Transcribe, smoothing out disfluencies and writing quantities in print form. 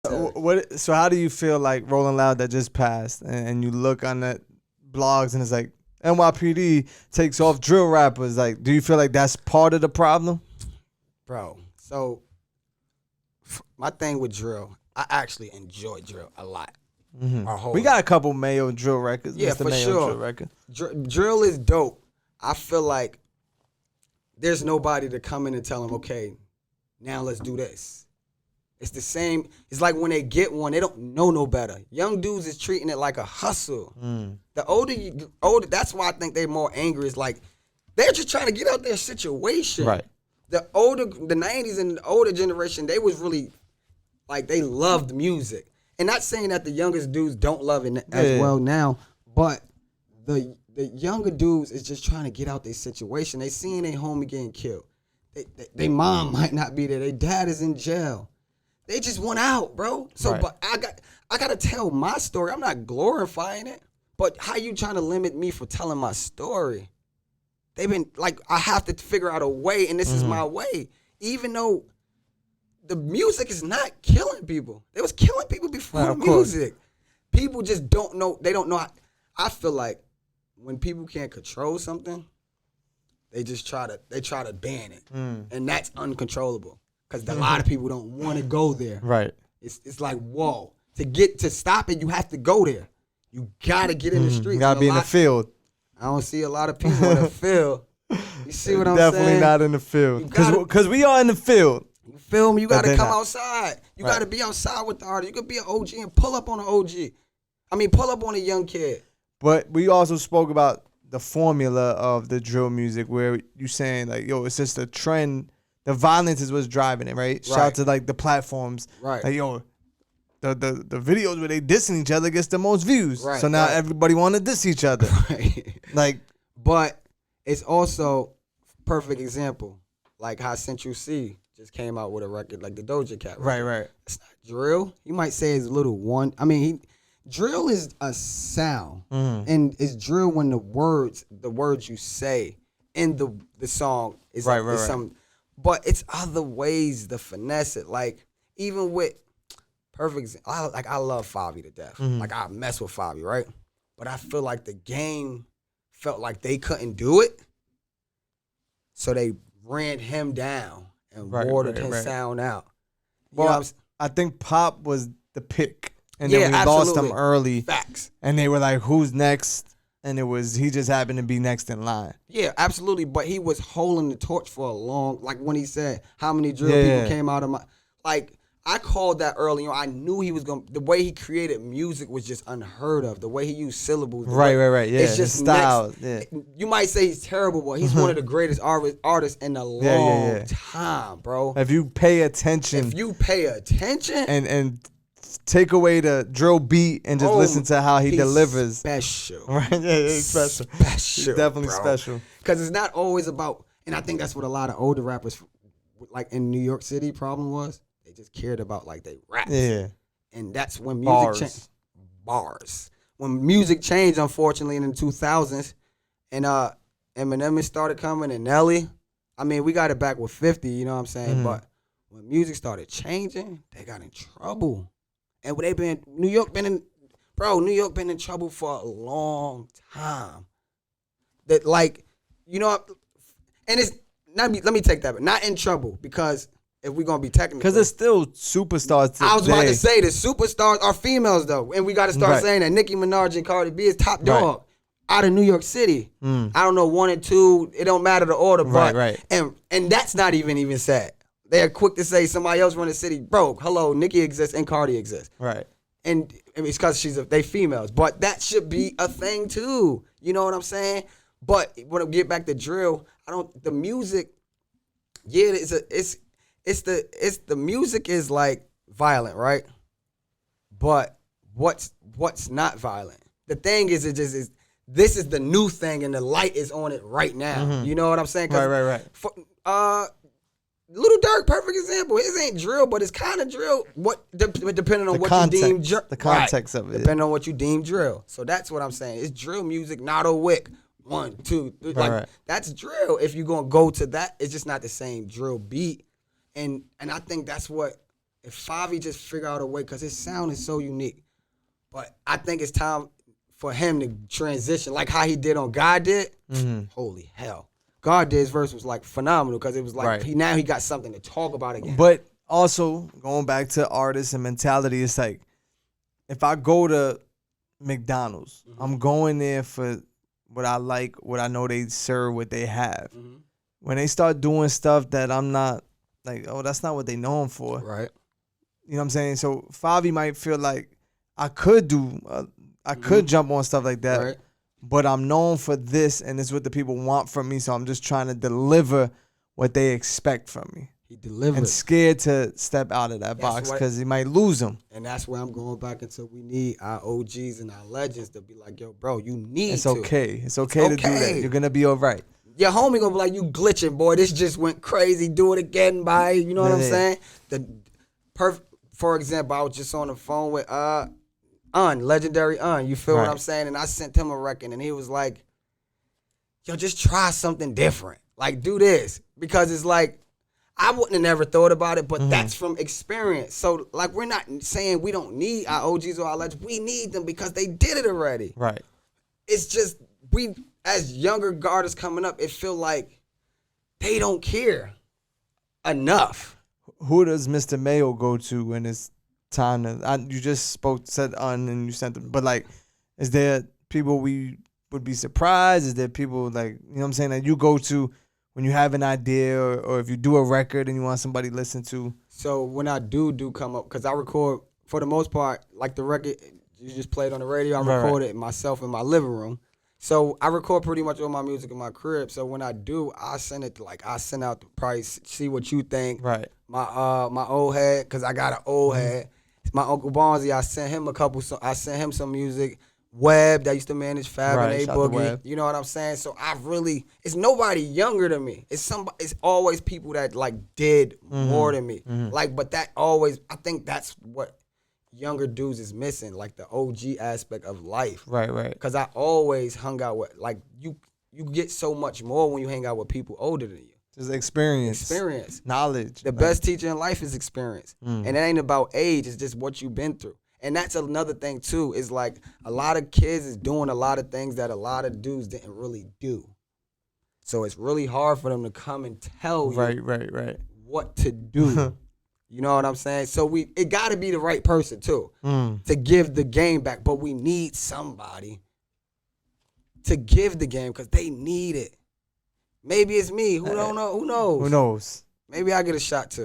What? So how do you feel like Rolling Loud that just passed, and you look on the blogs and it's like NYPD takes off drill rappers? Like, do you feel like that's part of the problem? Bro, so my thing with drill, I actually enjoy drill a lot. We got a couple Mayo drill records. Yeah, Mr. for Mayo sure. drill record. Drill is dope. I feel like there's nobody to come in and tell them, okay, now let's do this. It's the same. It's like when they get one, they don't know no better. Young dudes is treating it like a hustle. The older, that's why I think they're more angry. It's like they're just trying to get out their situation. Right. The 90s and the older generation, they was really like they loved music. And not saying that the youngest dudes don't love it as well now, but the younger dudes is just trying to get out their situation. They seeing their homie getting killed. They mom might not be there. Their dad is in jail. They just want out, bro. So, Right. but I gotta tell my story. I'm not glorifying it, but how you trying to limit me for telling my story? They've been like, I have to figure out a way, and this is my way. Even though the music is not killing people, they was killing people before the music. People just don't know. They don't know. I feel like when people can't control something, they just try to ban it, and that's uncontrollable. Because a lot of people don't want to go there. Right. It's like, whoa. To stop it, you have to go there. You got to get in the streets. You got to be in the field. I don't see a lot of people in the field. You see what I'm Definitely saying? not in the field. Because we are in the field. You feel me? You got to come not. outside. You Right. got to be outside with the artist. You could be an OG and pull up on an OG. I mean, pull up on a young kid. But we also spoke about the formula of the drill music where you saying like, yo, it's just a trend. The violence is what's driving it, right? Shout out to like the platforms. Right. Like, yo, the videos where they dissing each other gets the most views. Right, So now right. everybody want to diss each other. Right. Like, But it's also perfect example, like how Central C just came out with a record, like the Doja Cat record. right. It's not drill. You might say it's a little one. I mean, drill is a sound, and it's drill when the words you say in the song is Right. something. But it's other ways to finesse it. Like even with perfect, I love FIVIO to death. Like I mess with FIVIO, right? But I feel like the game felt like they couldn't do it, so they ran him down and watered his sound out. You know what I'm saying? I think Pop was the pick. And Yeah, then we lost absolutely. him early. Facts. And they were like, who's next? And he just happened to be next in line. Yeah, absolutely. But he was holding the torch for a long, like when he said how many drill people came out of my, like I called that early on. I knew he was going to, the way he created music was just unheard of. The way he used syllables. Right. Yeah. It's just style. Next, you might say he's terrible, but he's one of the greatest artists in a long time, bro. If you pay attention. And take away the drill beat and just listen to how he delivers. Special. Right? Yeah, he's special. He's definitely special. Because it's not always about, and I think that's what a lot of older rappers, like in New York City, problem was. They just cared about like they raps. Yeah. And that's when music changed. Bars. When music changed, unfortunately, in the 2000s, and Eminem started coming and Nelly. I mean, we got it back with 50, you know what I'm saying? But when music started changing, they got in trouble. And New York been in trouble for a long time. That like, you know, and it's let me take that, but not in trouble because if we're gonna be technical, because it's still superstars today. I was about to say the superstars are females though, and we got to start saying that Nicki Minaj and Cardi B is top dog out of New York City. I don't know 1 and 2, it don't matter the order, but and that's not even said. They're quick to say somebody else run the city. Bro, hello, Nicki exists and Cardi exists. Right. And it's because they females. But that should be a thing too. You know what I'm saying? But when I get back to drill, the music, the music is like violent, right? But what's not violent? The thing is, this is the new thing and the light is on it right now. You know what I'm saying? Right. Little Durk, perfect example. His ain't drill, but it's kind of drill. Depending on what you deem drill. The context of it. Depending on what you deem drill. So that's what I'm saying. It's drill music, not a wick. 1, 2, 3. That's drill. If you're gonna go to that, it's just not the same drill beat. And I think that's what if FIVIO just figure out a way, because his sound is so unique. But I think it's time for him to transition, like how he did on God Did. Holy hell. God Did's verse was like phenomenal because it was like now he got something to talk about again. But also, going back to artists and mentality, it's like, if I go to McDonald's, I'm going there for what I like, what I know they serve, what they have. When they start doing stuff that I'm not like, oh, that's not what they know him for. Right. You know what I'm saying? So FIVIO might feel like I could do, I could jump on stuff like that, Right. but I'm known for this, and it's what the people want from me. So I'm just trying to deliver what they expect from me. He delivered. And scared to step out of that box because he might lose them. And that's where I'm going back into. We need our OGs and our legends to be like, yo, bro, you need It's to. okay. It's okay to do that. You're going to be all right. Your homie gonna be like, you glitching, boy. This just went crazy. Do it again, bye. You know what I'm saying? For example, I was just on the phone with legendary You feel what I'm saying? And I sent him a record, and he was like, yo, just try something different. Like, do this. Because it's like, I wouldn't have never thought about it, but that's from experience. So, like, we're not saying we don't need our OGs or our legends. We need them because they did it already. Right. It's just, as younger artists coming up, it feel like they don't care enough. Who does Mr. Mayo go to when it's time to? You just said and you sent them, but like, is there people we would be surprised? Is there people like, you know what I'm saying, that you go to when you have an idea, or if you do a record and you want somebody to listen to? So when I do come up, because I record for the most part, like the record you just played on the radio, I record it myself in my living room. So I record pretty much all my music in my crib. So when I do, I send it I send out the price, see what you think. Right. My old head, because I got an old head. My Uncle Bonzi, I sent him I sent him some music. Webb, that used to manage Fab and A Boogie. You know what I'm saying? So it's nobody younger than me. It's always people that like did more than me. Like, but I think that's what younger dudes is missing, like the OG aspect of life. Right. Because I always hung out with, like, you get so much more when you hang out with people older than you. Just experience. Knowledge. The best teacher in life is experience. And it ain't about age, it's just what you've been through. And that's another thing too, is like a lot of kids is doing a lot of things that a lot of dudes didn't really do. So it's really hard for them to come and tell you what to do. You know what I'm saying? So it got to be the right person too to give the game back. But we need somebody to give the game because they need it. Maybe it's me. Who don't know? Who knows? Who knows? Maybe I get a shot too.